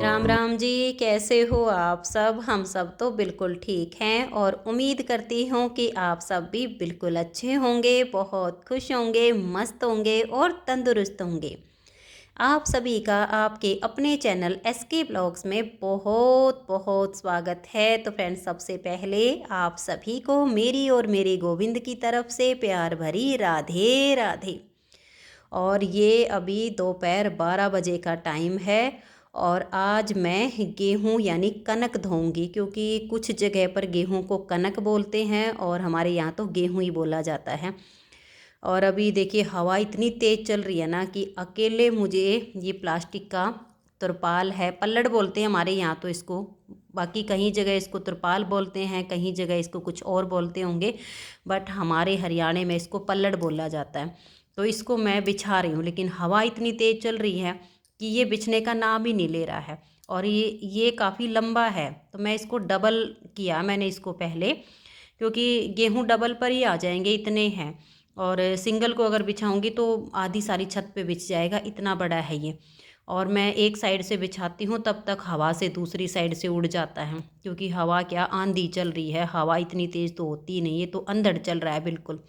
राम राम जी, कैसे हो आप सब। हम सब तो बिल्कुल ठीक हैं और उम्मीद करती हूँ कि आप सब भी बिल्कुल अच्छे होंगे, बहुत खुश होंगे, मस्त होंगे और तंदुरुस्त होंगे। आप सभी का आपके अपने चैनल एसके ब्लॉग्स में बहुत बहुत स्वागत है। तो फ्रेंड्स, सबसे पहले आप सभी को मेरी और मेरे गोविंद की तरफ से प्यार भरी राधे राधे। और ये अभी दोपहर 12 बजे का टाइम है और आज मैं गेहूं यानी कनक धोऊंगी, क्योंकि कुछ जगह पर गेहूं को कनक बोलते हैं और हमारे यहाँ तो गेहूं ही बोला जाता है। और अभी देखिए हवा इतनी तेज़ चल रही है ना कि अकेले मुझे ये प्लास्टिक का तिरपाल है, पल्लड़ बोलते हैं हमारे यहाँ तो इसको, बाकी कहीं जगह इसको तिरपाल बोलते हैं, कहीं जगह इसको कुछ और बोलते होंगे, बट हमारे हरियाणा में इसको पल्लड़ बोला जाता है। तो इसको मैं बिछा रही हूँ, लेकिन हवा इतनी तेज़ चल रही है कि ये बिछने का नाम ही नहीं ले रहा है। और ये काफ़ी लंबा है, तो मैं इसको डबल किया मैंने इसको पहले, क्योंकि गेहूँ डबल पर ही आ जाएंगे, इतने हैं। और सिंगल को अगर बिछाऊंगी तो आधी सारी छत पे बिछ जाएगा, इतना बड़ा है ये। और मैं एक साइड से बिछाती हूँ तब तक हवा से दूसरी साइड से उड़ जाता है, क्योंकि हवा क्या आंधी चल रही है, हवा इतनी तेज़ तो होती ही नहीं, ये तो अंधड़ चल रहा है बिल्कुल।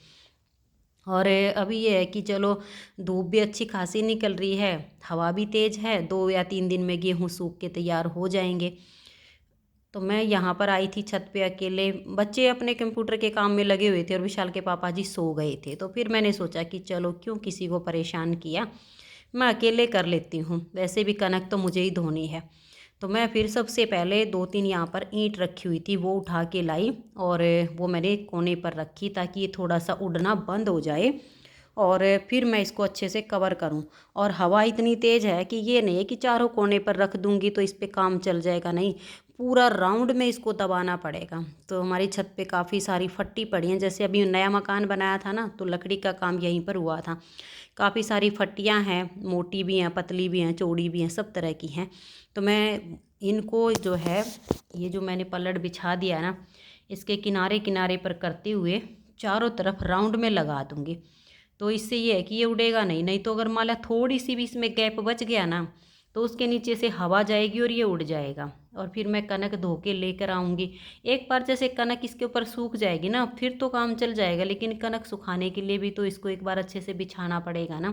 और अभी ये है कि चलो धूप भी अच्छी खासी निकल रही है, हवा भी तेज़ है, 2 या 3 दिन में गेहूँ सूख के तैयार हो जाएंगे। तो मैं यहाँ पर आई थी छत पे अकेले, बच्चे अपने कंप्यूटर के काम में लगे हुए थे और विशाल के पापा जी सो गए थे। तो फिर मैंने सोचा कि चलो क्यों किसी को परेशान किया, मैं अकेले कर लेती हूँ, वैसे भी कनक तो मुझे ही धोनी है। तो मैं फिर सबसे पहले 2-3 यहाँ पर ईंट रखी हुई थी वो उठा के लाई और वो मैंने कोने पर रखी ताकि ये थोड़ा सा उड़ना बंद हो जाए और फिर मैं इसको अच्छे से कवर करूं। और हवा इतनी तेज़ है कि ये नहीं है कि चारों कोने पर रख दूंगी तो इस पे काम चल जाएगा, नहीं, पूरा राउंड में इसको दबाना पड़ेगा। तो हमारी छत पे काफ़ी सारी फट्टी पड़ी हैं, जैसे अभी नया मकान बनाया था ना तो लकड़ी का काम यहीं पर हुआ था। काफ़ी सारी फट्टियाँ हैं, मोटी भी हैं, पतली भी हैं, चौड़ी भी हैं, सब तरह की हैं। तो मैं इनको जो है, ये जो मैंने पल्लड़ बिछा दिया ना, इसके किनारे किनारे पर करते हुए चारों तरफ राउंड में लगा दूँगी। तो इससे ये है कि ये उड़ेगा नहीं, नहीं तो अगर मान ला थोड़ी सी भी इसमें गैप बच गया ना तो उसके नीचे से हवा जाएगी और ये उड़ जाएगा। और फिर मैं कनक धो के लेकर आऊँगी। एक बार जैसे कनक इसके ऊपर सूख जाएगी ना फिर तो काम चल जाएगा, लेकिन कनक सुखाने के लिए भी तो इसको एक बार अच्छे से बिछाना पड़ेगा ना,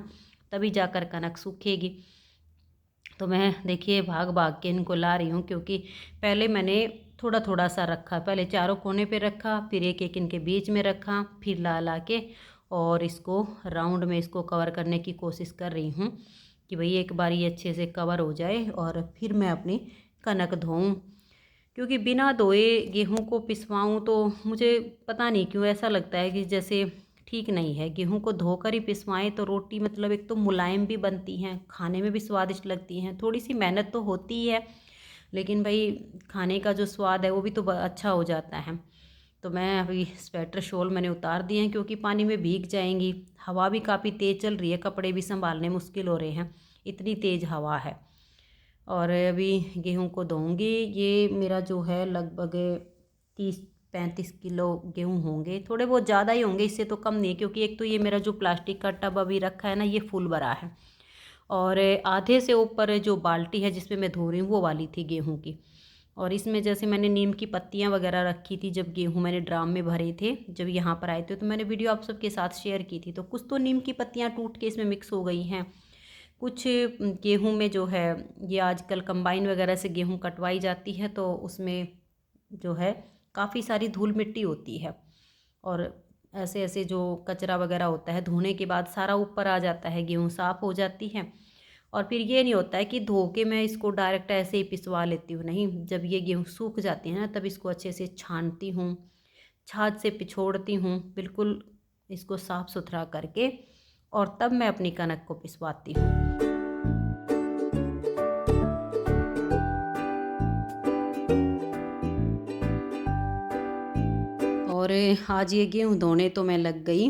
तभी जाकर कनक सूखेगी। तो मैं देखिए भाग भाग के इनको ला रही हूँ, क्योंकि पहले मैंने थोड़ा थोड़ा सा रखा, पहले चारों कोने पे रखा, फिर एक एक इनके बीच में रखा, फिर ला ला के और इसको राउंड में इसको कवर करने की कोशिश कर रही हूँ कि भाई एक बार ये अच्छे से कवर हो जाए और फिर मैं अपनी कनक धोऊँ। क्योंकि बिना धोए गेहूँ को पिसवाऊँ तो मुझे पता नहीं क्यों ऐसा लगता है कि जैसे ठीक नहीं है। गेहूँ को धोकर ही पिसवाएं तो रोटी मतलब एक तो मुलायम भी बनती हैं, खाने में भी स्वादिष्ट लगती हैं। थोड़ी सी मेहनत तो होती ही है, लेकिन भाई खाने का जो स्वाद है वो भी तो अच्छा हो जाता है। तो मैं अभी स्वेटर शॉल मैंने उतार दिए हैं, क्योंकि पानी में भीग जाएंगी। हवा भी काफ़ी तेज़ चल रही है, कपड़े भी संभालने मुश्किल हो रहे हैं, इतनी तेज़ हवा है। और अभी गेहूं को धोऊंगी। ये मेरा जो है लगभग 30-35 किलो गेहूं होंगे, थोड़े बहुत ज़्यादा ही होंगे, इससे तो कम नहीं, क्योंकि एक तो ये मेरा जो प्लास्टिक का टब अभी रखा है ना ये फुल भरा है। और आधे से ऊपर जो बाल्टी है जिसमें मैं धो रही हूँ वो वाली थी गेहूं की। और इसमें जैसे मैंने नीम की पत्तियां वगैरह रखी थी, जब गेहूं मैंने ड्राम में भरे थे, जब यहाँ पर आए थे तो मैंने वीडियो आप सबके साथ शेयर की थी। तो कुछ तो नीम की पत्तियां टूट के इसमें मिक्स हो गई हैं, कुछ गेहूं में जो है, ये आजकल कंबाइन वगैरह से गेहूं कटवाई जाती है तो उसमें जो है काफ़ी सारी धूल मिट्टी होती है। और ऐसे ऐसे जो कचरा वगैरह होता है धोने के बाद सारा ऊपर आ जाता है, गेहूं साफ़ हो जाती है। और फिर ये नहीं होता है कि धो के मैं इसको डायरेक्ट ऐसे ही पिसवा लेती हूँ, नहीं, जब ये गेहूँ सूख जाती है ना तब इसको अच्छे से छानती हूँ, छाछ से पिछोड़ती हूँ बिल्कुल इसको साफ़ सुथरा करके, और तब मैं अपनी कनक को पिसवाती हूँ। और आज ये गेहूँ धोने तो मैं लग गई,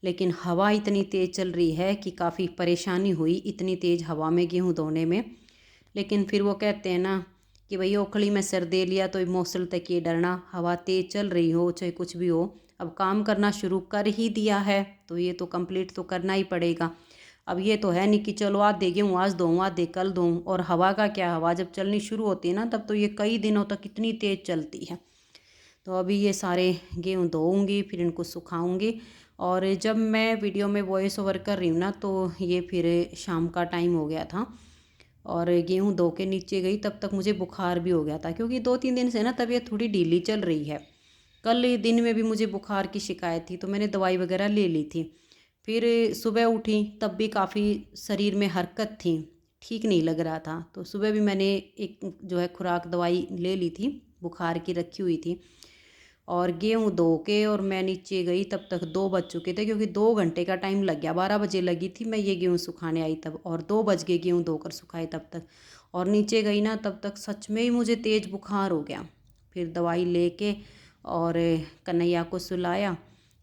लेकिन हवा इतनी तेज़ चल रही है कि काफ़ी परेशानी हुई इतनी तेज़ हवा में गेहूँ धोने में। लेकिन फिर वो कहते हैं ना कि भाई ओखली में सिर दे लिया तो मौसल तक ये डरना, हवा तेज़ चल रही हो चाहे कुछ भी हो, अब काम करना शुरू कर ही दिया है तो ये तो कंप्लीट तो करना ही पड़ेगा। अब ये तो है नहीं कि चलो आधे गेहूँ आज दूँ आधे कल दूँ। और हवा का क्या, हवा जब चलनी शुरू होती है ना तब तो ये कई दिनों तक इतनी तेज़ चलती है। तो अभी ये सारे गेहूँ धोऊँगी, फिर इनको सुखाऊँगी। और जब मैं वीडियो में वॉइस ओवर कर रही हूँ ना तो ये फिर शाम का टाइम हो गया था और गेहूँ धो के नीचे गई तब तक मुझे बुखार भी हो गया था, क्योंकि 2-3 दिन से ना तबीयत थोड़ी ढीली चल रही है। कल दिन में भी मुझे बुखार की शिकायत थी तो मैंने दवाई वगैरह ले ली थी। फिर सुबह उठी तब भी काफ़ी शरीर में हरकत थी, ठीक नहीं लग रहा था। तो सुबह भी मैंने एक जो है खुराक दवाई ले ली थी, बुखार की रखी हुई थी। और गेहूँ धो के और मैं नीचे गई तब तक 2 बज चुके थे, क्योंकि 2 घंटे का टाइम लग गया। 12 बजे लगी थी मैं ये गेहूँ सुखाने आई तब, और 2 बज गए गेहूँ धोकर सुखाए तब तक। और नीचे गई ना तब तक सच में ही मुझे तेज़ बुखार हो गया। फिर दवाई लेके और कन्हैया को सुलाया।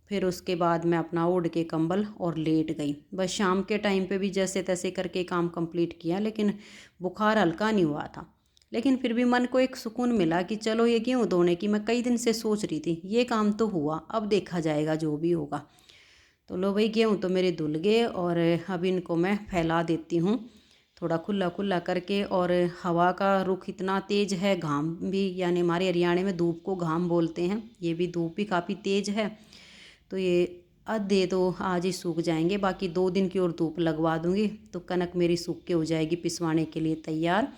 फिर उसके बाद मैं अपना ओढ़ के कंबल और लेट गई। बस शाम के टाइम पे भी जैसे तैसे करके काम कंप्लीट किया, लेकिन बुखार हल्का नहीं हुआ था। लेकिन फिर भी मन को एक सुकून मिला कि चलो ये गेहूँ धोने की मैं कई दिन से सोच रही थी, ये काम तो हुआ, अब देखा जाएगा जो भी होगा। तो लो भाई, गेहूँ तो मेरे धुल गए और अब इनको मैं फैला देती हूँ थोड़ा खुला खुला करके। और हवा का रुख इतना तेज़ है, घाम भी, यानी हमारे हरियाणा में धूप को घाम बोलते हैं, ये भी धूप भी काफ़ी तेज़ है। तो ये आधे तो आज ही सूख जाएंगे, बाकी 2 दिन की और धूप लगवा दूँगी तो कनक मेरी सूख के हो जाएगी पिसवाने के लिए तैयार।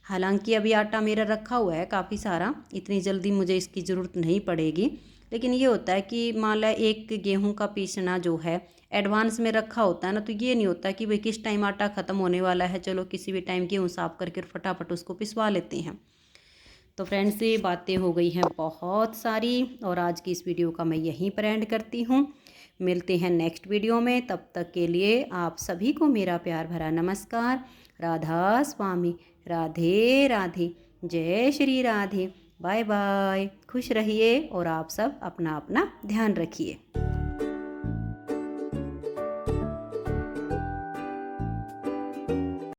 हालांकि अभी आटा मेरा रखा हुआ है काफ़ी सारा, इतनी जल्दी मुझे इसकी ज़रूरत नहीं पड़ेगी। लेकिन ये होता है कि मान ला एक गेहूं का पीसना जो है एडवांस में रखा होता है ना, तो ये नहीं होता कि भाई किस टाइम आटा ख़त्म होने वाला है, चलो किसी भी टाइम गेहूँ साफ करके फटाफट उसको पिसवा लेते हैं। तो फ्रेंड्स, ये बातें हो गई हैं बहुत सारी और आज की इस वीडियो का मैं यहीं पर एंड करती हूँ। मिलते हैं नेक्स्ट वीडियो में, तब तक के लिए आप सभी को मेरा प्यार भरा नमस्कार। राधा स्वामी, राधे राधे, जय श्री राधे, बाय बाय, खुश रहिए और आप सब अपना अपना ध्यान रखिए।